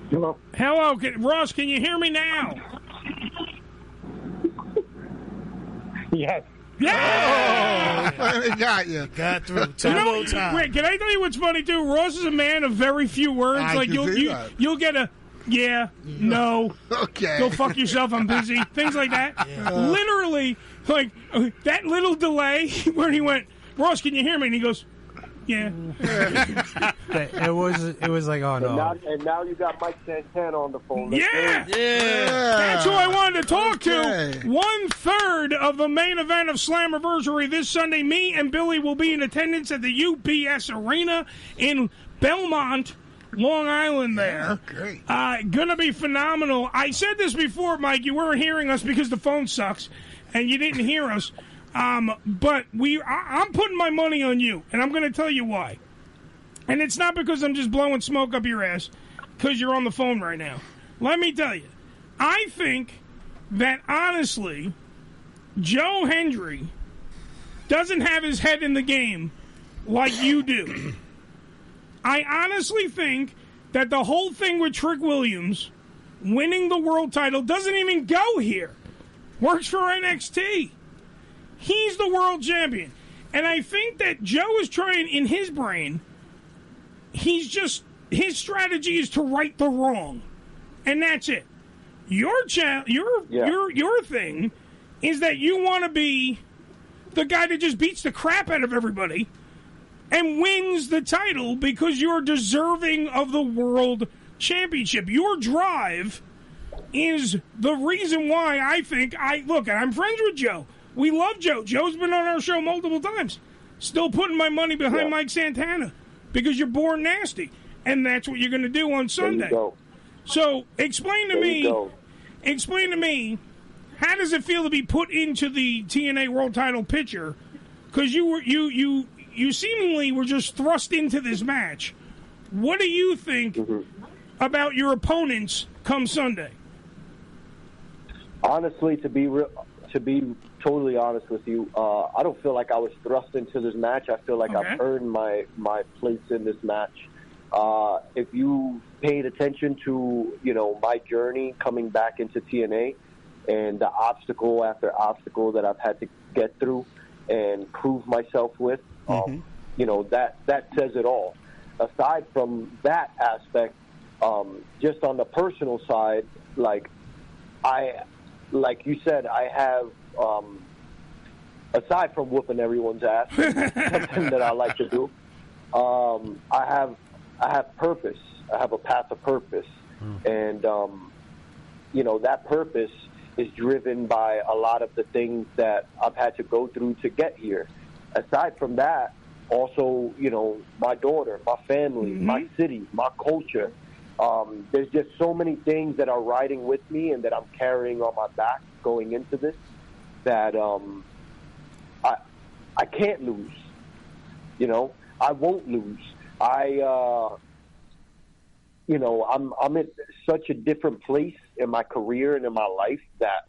Hello. Hello, Ross. Can you hear me now? Yes. Yeah! Oh, finally got you. Got through. Wait, can I tell you what's funny too? Ross is a man of very few words. I can see that. You'll get a yeah, no, okay, go fuck yourself, I'm busy, things like that. Yeah. Literally, like that little delay where he went, Ross, can you hear me? And he goes, yeah. It was like, oh no. And now you got Mike Santana on the phone. Yeah. That's who I wanted to talk to. 1/3 of the main event of Slammiversary this Sunday. Me and Billy will be in attendance at the UBS Arena in Belmont, Long Island there. Great. Gonna be phenomenal. I said this before, Mike. You weren't hearing us because the phone sucks, and you didn't hear us. But I'm putting my money on you, and I'm going to tell you why. And it's not because I'm just blowing smoke up your ass, because you're on the phone right now. Let me tell you, I think that, honestly, Joe Hendry doesn't have his head in the game like you do. I honestly think that the whole thing with Trick Williams winning the world title doesn't even go here. Works for NXT. He's the world champion. And I think that Joe is trying, in his brain, his strategy is to right the wrong. And that's it. Your thing is that you want to be the guy that just beats the crap out of everybody and wins the title because you're deserving of the world championship. Your drive is the reason why I think look, and I'm friends with Joe. We love Joe. Joe's been on our show multiple times. Still putting my money behind Mike Santana because you're born nasty. And that's what you're going to do on Sunday. So explain to me, how does it feel to be put into the TNA World Title picture? Because you seemingly were just thrust into this match. What do you think about your opponents come Sunday? Honestly, to be totally honest with you, I don't feel like I was thrust into this match. I feel like I've earned my place in this match. If you paid attention to, my journey coming back into TNA and the obstacle after obstacle that I've had to get through and prove myself with, that says it all. Aside from that aspect, just on the personal side, like you said, I have, aside from whooping everyone's ass, something that I like to do, I have purpose. I have a path of purpose. And, that purpose is driven by a lot of the things that I've had to go through to get here. Aside from that, also, my daughter, my family, my city, my culture. There's just so many things that are riding with me and that I'm carrying on my back going into this that I can't lose. I won't lose. I'm at such a different place in my career and in my life that,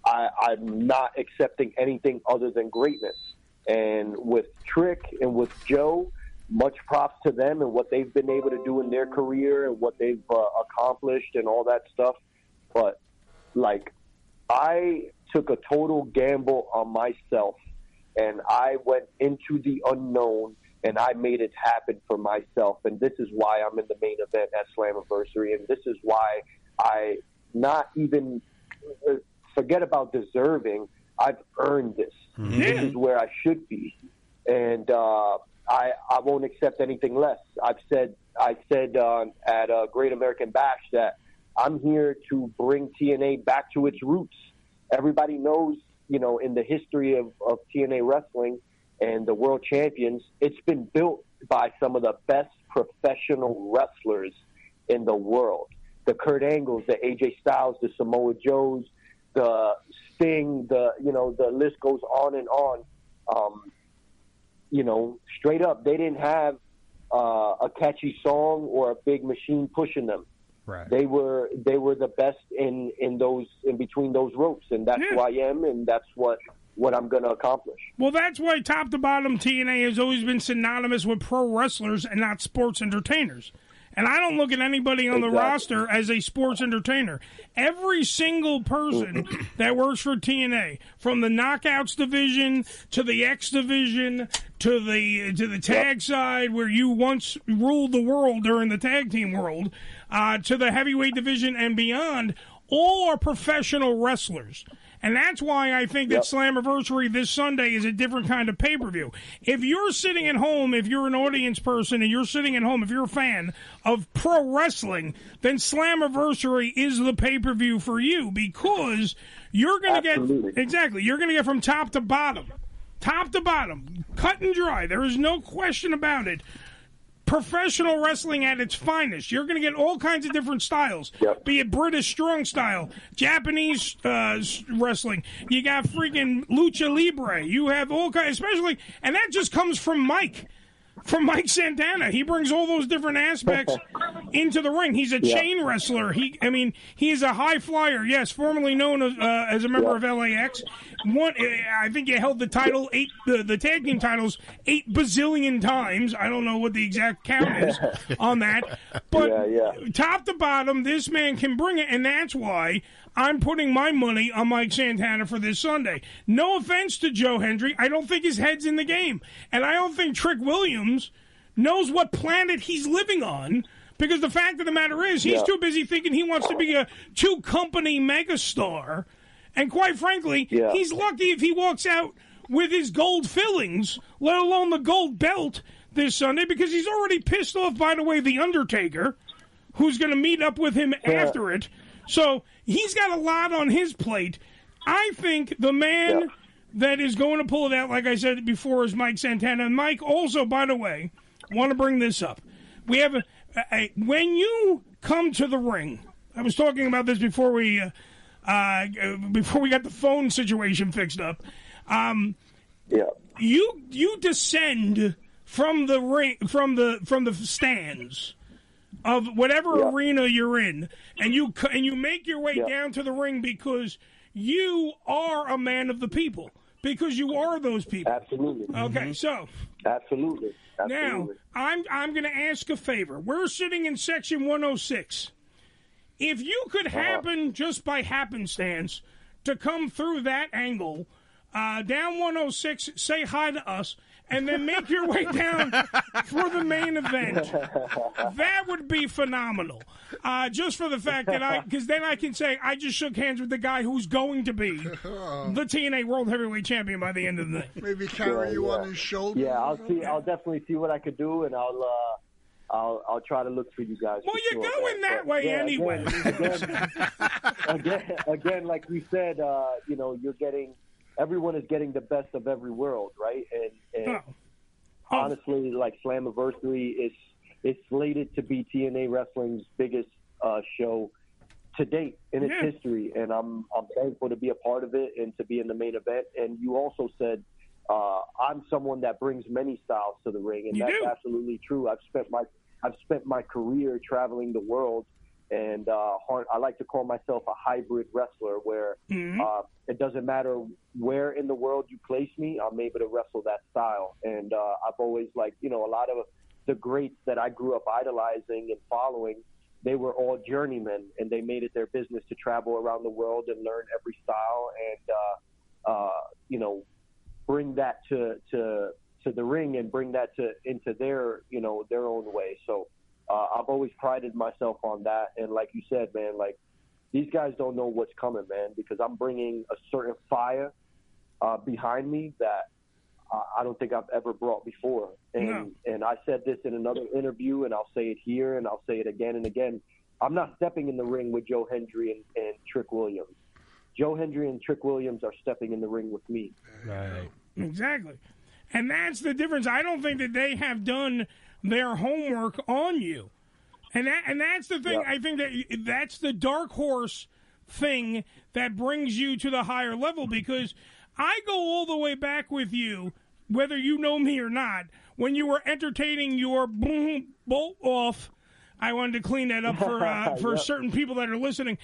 I'm not accepting anything other than greatness. And with Trick and with Joe, much props to them and what they've been able to do in their career and what they've accomplished and all that stuff. But, I took a total gamble on myself, and I went into the unknown, and I made it happen for myself. And this is why I'm in the main event at Slammiversary, and this is why I not even forget about deserving. I've earned this. This is where I should be. And I won't accept anything less. I said at Great American Bash that I'm here to bring TNA back to its roots. Everybody knows, in the history of TNA wrestling and the world champions, it's been built by some of the best professional wrestlers in the world. The Kurt Angles, the AJ Styles, the Samoa Joes, the Sting, the list goes on and on. Straight up, they didn't have a catchy song or a big machine pushing them. Right. They were the best in between those ropes, and that's who I am, and that's what I'm going to accomplish. Well, that's why top to bottom TNA has always been synonymous with pro wrestlers and not sports entertainers. And I don't look at anybody on the roster as a sports entertainer. Every single person that works for TNA, from the Knockouts division to the X division to the tag side, where you once ruled the world during the tag team world, to the heavyweight division and beyond, all are professional wrestlers. And that's why I think that Slammiversary this Sunday is a different kind of pay-per-view. If you're sitting at home, if you're an audience person and you're sitting at home, if you're a fan of pro wrestling, then Slammiversary is the pay-per-view for you, because you're going to you're going to get from top to bottom, cut and dry. There is no question about it. Professional wrestling at its finest. You're going to get all kinds of different styles, be it British strong style, Japanese wrestling. You got freaking lucha libre. You have all kinds, especially, and that just comes from Mike Santana. He brings all those different aspects into the ring. He's a chain wrestler. He is a high flyer. Yes, formerly known as a member of LAX. I think he held the title the tag team titles 8 bazillion times. I don't know what the exact count is on that, but top to bottom, this man can bring it, and that's why I'm putting my money on Mike Santana for this Sunday. No offense to Joe Hendry. I don't think his head's in the game. And I don't think Trick Williams knows what planet he's living on, because the fact of the matter is he's too busy thinking he wants to be a 2-company megastar. And quite frankly, he's lucky if he walks out with his gold fillings, let alone the gold belt this Sunday, because he's already pissed off, by the way, The Undertaker, who's going to meet up with him after it. So he's got a lot on his plate. I think the man that is going to pull it out, like I said before, is Mike Santana. And Mike, also, by the way, want to bring this up. We have when you come to the ring, I was talking about this before we got the phone situation fixed up. You descend from the ring, from the stands of whatever arena you're in, and you make your way down to the ring, because you are a man of the people, because you are those people. Absolutely. Okay, so absolutely. Now I'm going to ask a favor. We're sitting in section 106. If you could happen, just by happenstance, to come through that angle, down 106, say hi to us, and then make your way down for the main event, that would be phenomenal. Just for the fact that because then I can say I just shook hands with the guy who's going to be the TNA World Heavyweight Champion by the end of the night. Maybe carry you on his shoulder. Yeah, I'll definitely see what I could do, and I'll try to look for you guys. Well, you're going that way anyway. Again, like we said, everyone is getting the best of every world, right? And honestly, like Slammiversary is slated to be TNA Wrestling's biggest show to date in its history, and I'm thankful to be a part of it and to be in the main event. And you also said I'm someone that brings many styles to the ring, and that's absolutely true. I've spent my career traveling the world, and I like to call myself a hybrid wrestler, where it doesn't matter where in the world you place me, I'm able to wrestle that style. And I've always, a lot of the greats that I grew up idolizing and following, they were all journeymen, and they made it their business to travel around the world and learn every style and, bring that to the ring and bring that into their own way. So I've always prided myself on that. And like you said, man, these guys don't know what's coming, man, because I'm bringing a certain fire behind me that I don't think I've ever brought before. And I said this in another interview, and I'll say it here, and I'll say it again and again. I'm not stepping in the ring with Joe Hendry and Trick Williams. Joe Hendry and Trick Williams are stepping in the ring with me. Right. Exactly. And that's the difference. I don't think that they have done their homework on you. And that's the thing. I think that's the dark horse thing that brings you to the higher level, because I go all the way back with you, whether you know me or not, when you were entertaining your boom bolt off. I wanted to clean that up for certain people that are listening.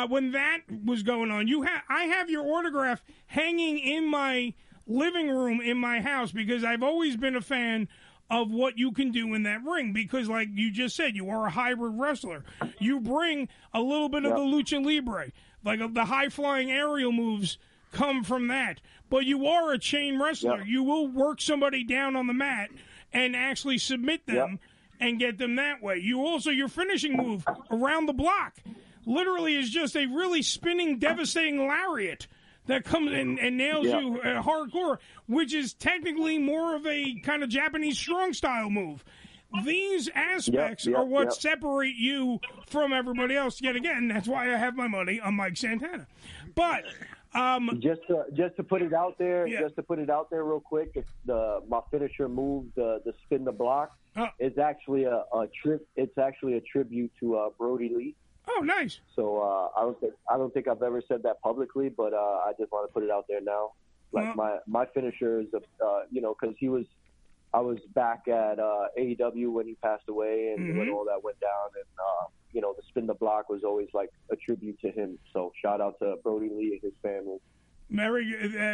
When that was going on, I have your autograph hanging in my living room in my house, because I've always been a fan of what you can do in that ring, because like you just said, you are a hybrid wrestler. You bring a little bit of the lucha libre, like the high-flying aerial moves come from that. But you are a chain wrestler. You will work somebody down on the mat and actually submit them and get them that way. You also, your finishing move around the block literally is just a really spinning, devastating lariat that comes in and nails you hardcore, which is technically more of a kind of Japanese strong style move. These aspects are what separate you from everybody else. Yet again, that's why I have my money on Mike Santana. But just to put it out there, real quick, it's my finisher move, the spin the block, is actually a tribute to Brody Lee. Oh, nice. So I don't think I've ever said that publicly, but I just want to put it out there now. Like my finisher is because I was back at AEW when he passed away and when all that went down, and the spin the block was always like a tribute to him. So shout out to Brody Lee and his family.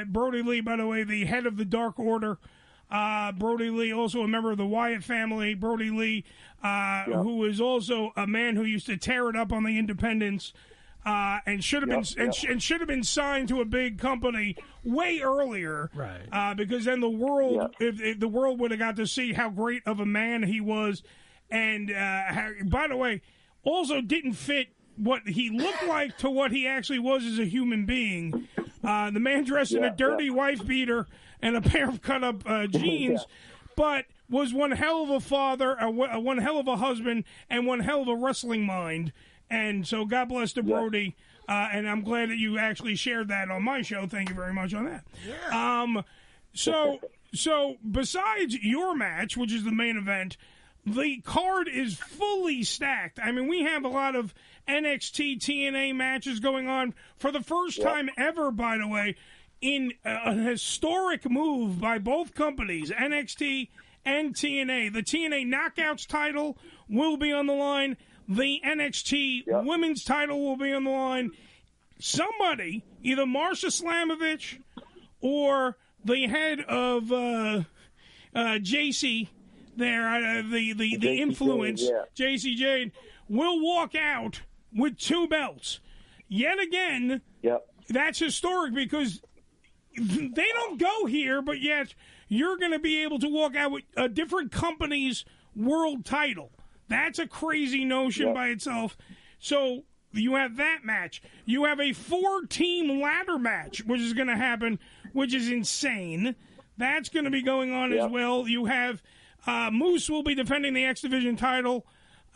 Brody Lee, by the way, the head of the Dark Order. Brody Lee, also a member of the Wyatt family. Brody Lee, who is also a man who used to tear it up on the independents, and should have been and should have been signed to a big company way earlier, right? Because then the world, if the world would have got to see how great of a man he was, and by the way, also didn't fit what he looked like to what he actually was as a human being. The man dressed in a dirty wife beater and a pair of cut-up jeans, but was one hell of a father, one hell of a husband, and one hell of a wrestling mind. And so God bless to Brody, and I'm glad that you actually shared that on my show. Thank you very much on that. Yeah. So besides your match, which is the main event, the card is fully stacked. I mean, we have a lot of NXT, TNA matches going on for the first time ever, by the way, in a historic move by both companies, NXT and TNA. The TNA Knockouts title will be on the line. The NXT Women's title will be on the line. Somebody, either Marsha Slamovich or the head of JC there, the influence, JC Jade, will walk out with 2 belts. Yet again, that's historic because they don't go here, but yet you're going to be able to walk out with a different company's world title. That's a crazy notion by itself. So you have that match. You have a 4-team ladder match, which is going to happen, which is insane. That's going to be going on as well. You have Moose will be defending the X Division title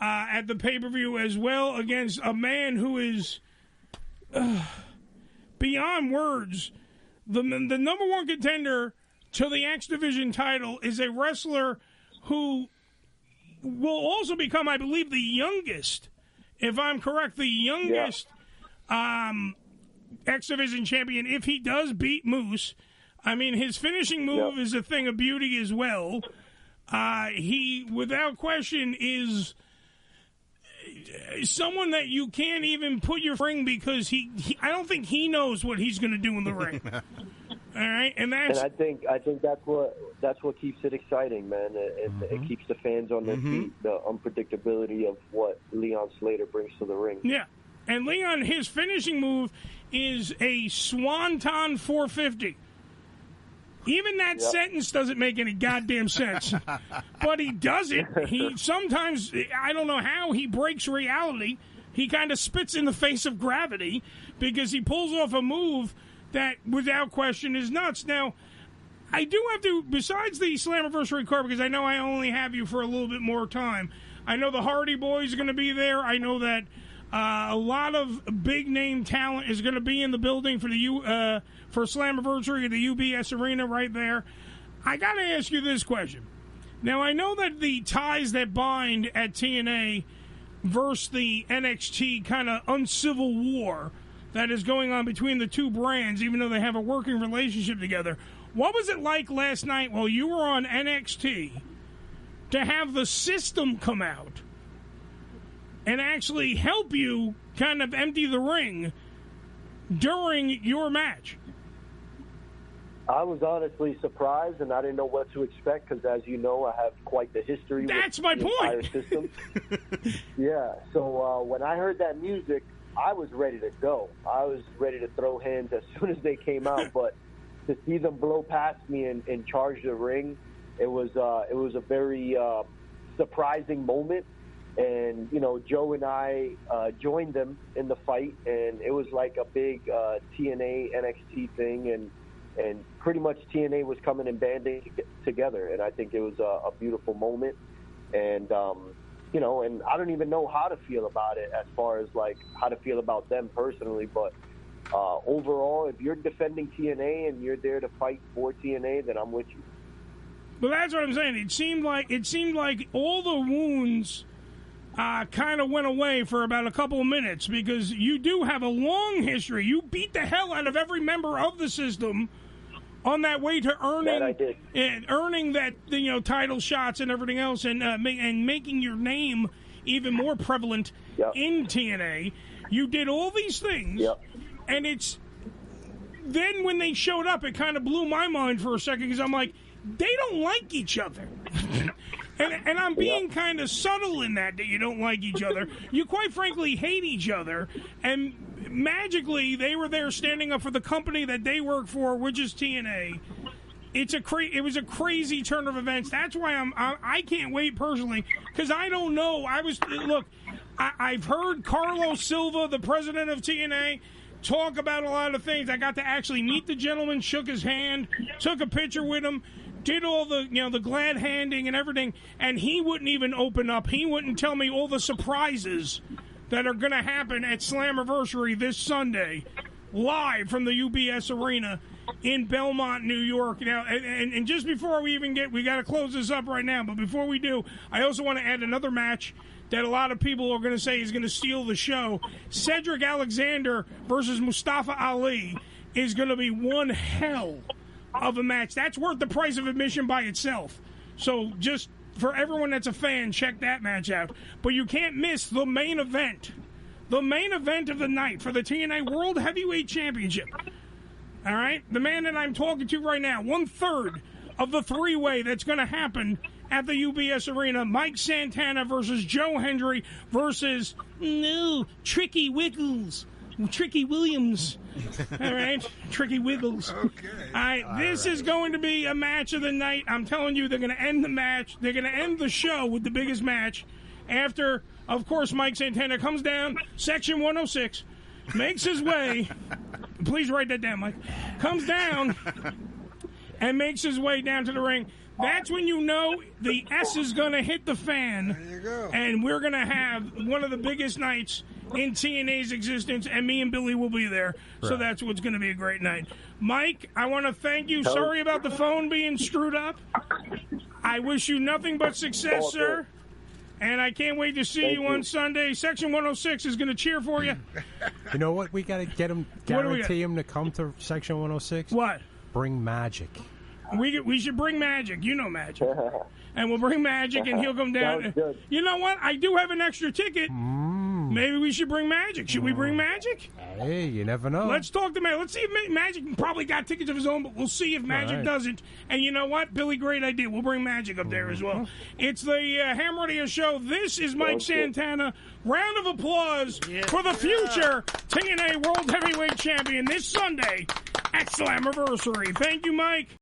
at the pay-per-view as well against a man who is beyond words. The number one contender to the X Division title is a wrestler who will also become, I believe, the youngest, if I'm correct, the youngest X Division champion if he does beat Moose. I mean, his finishing move is a thing of beauty as well. He, without question, is someone that you can't even put your ring because I don't think he knows what he's going to do in the ring. All right, and I think that's what keeps it exciting, man. It keeps the fans on their feet. The unpredictability of what Leon Slater brings to the ring. Yeah, and Leon, his finishing move is a Swanton 450. Even that sentence doesn't make any goddamn sense, but he does it. He sometimes, I don't know how, he breaks reality. He kind of spits in the face of gravity because he pulls off a move that, without question, is nuts. Now, I do have to, besides the Slammiversary card, because I know I only have you for a little bit more time, I know the Hardy Boys are going to be there. I know that a lot of big-name talent is going to be in the building for the for Slammiversary at the UBS Arena right there. I got to ask you this question. Now, I know that the ties that bind at TNA versus the NXT kind of uncivil war that is going on between the two brands, even though they have a working relationship together. What was it like last night while you were on NXT to have the system come out and actually help you kind of empty the ring during your match? I was honestly surprised, and I didn't know what to expect because, as you know, I have quite the history That's with my the point. entire system. Yeah, so when I heard that music, I was ready to go. I was ready to throw hands as soon as they came out, but to see them blow past me and charge the ring, it was a very surprising moment. And, you know, Joe and I joined them in the fight, and it was like a big TNA NXT thing, and pretty much TNA was coming and banding together, and I think it was a beautiful moment. And, you know, and I don't even know how to feel about it as far as, like, how to feel about them personally, but overall, if you're defending TNA and you're there to fight for TNA, then I'm with you. Well, that's what I'm saying. It seemed like all the wounds kind of went away for about a couple of minutes because you do have a long history. You beat the hell out of every member of the system on that way to earning that, you know, title shots and everything else, and making your name even more prevalent in TNA. You did all these things, and it's then when they showed up, it kind of blew my mind for a second because I'm like, they don't like each other. And I'm being kind of subtle in that you don't like each other. You quite frankly hate each other. And magically, they were there standing up for the company that they work for, which is TNA. It was a crazy turn of events. That's why I can't wait personally because I don't know. I've heard Carlos Silva, the president of TNA, talk about a lot of things. I got to actually meet the gentleman, shook his hand, took a picture with him. Did all the, you know, the glad handing and everything, and he wouldn't even open up. He wouldn't tell me all the surprises that are going to happen at Slammiversary this Sunday, live from the UBS Arena in Belmont, New York. Now, and just before we even we got to close this up right now, but before we do, I also want to add another match that a lot of people are going to say is going to steal the show. Cedric Alexander versus Mustafa Ali is going to be one hell of a match. That's worth the price of admission by itself. So just for everyone that's a fan, check that match out. But you can't miss the main event. The main event of the night for the TNA World Heavyweight Championship. All right? The man that I'm talking to right now, 1/3 of the three-way that's going to happen at the UBS Arena. Mike Santana versus Joe Hendry versus Tricky Wiggles. Tricky Williams. All right? Tricky Wiggles. Okay. All right. This is going to be a match of the night. I'm telling you, they're going to end the match. They're going to end the show with the biggest match after, of course, Mike Santana comes down, section 106, makes his way. Please write that down, Mike. Comes down and makes his way down to the ring. That's when you know the S is going to hit the fan. There you go. And we're going to have one of the biggest nights in TNA's existence, and me and Billy will be there. Right. So that's what's going to be a great night. Mike, I want to thank you. Sorry about the phone being screwed up. I wish you nothing but success, sir. And I can't wait to see you on Sunday. Section 106 is going to cheer for you. You know what? We got to get him, guarantee him to come to Section 106. What? Bring Magic. We should bring Magic. You know Magic. And we'll bring Magic, and he'll come down. You know what? I do have an extra ticket. Maybe we should bring Magic. Should we bring Magic? Hey, you never know. Let's talk to Magic. Let's see if Magic probably got tickets of his own, but we'll see if Magic doesn't. And you know what? Billy, great idea. We'll bring Magic up there as well. It's the Ham Radio Show. This is Mike Santana. Round of applause for the future TNA World Heavyweight Champion this Sunday at Slammiversary. Thank you, Mike.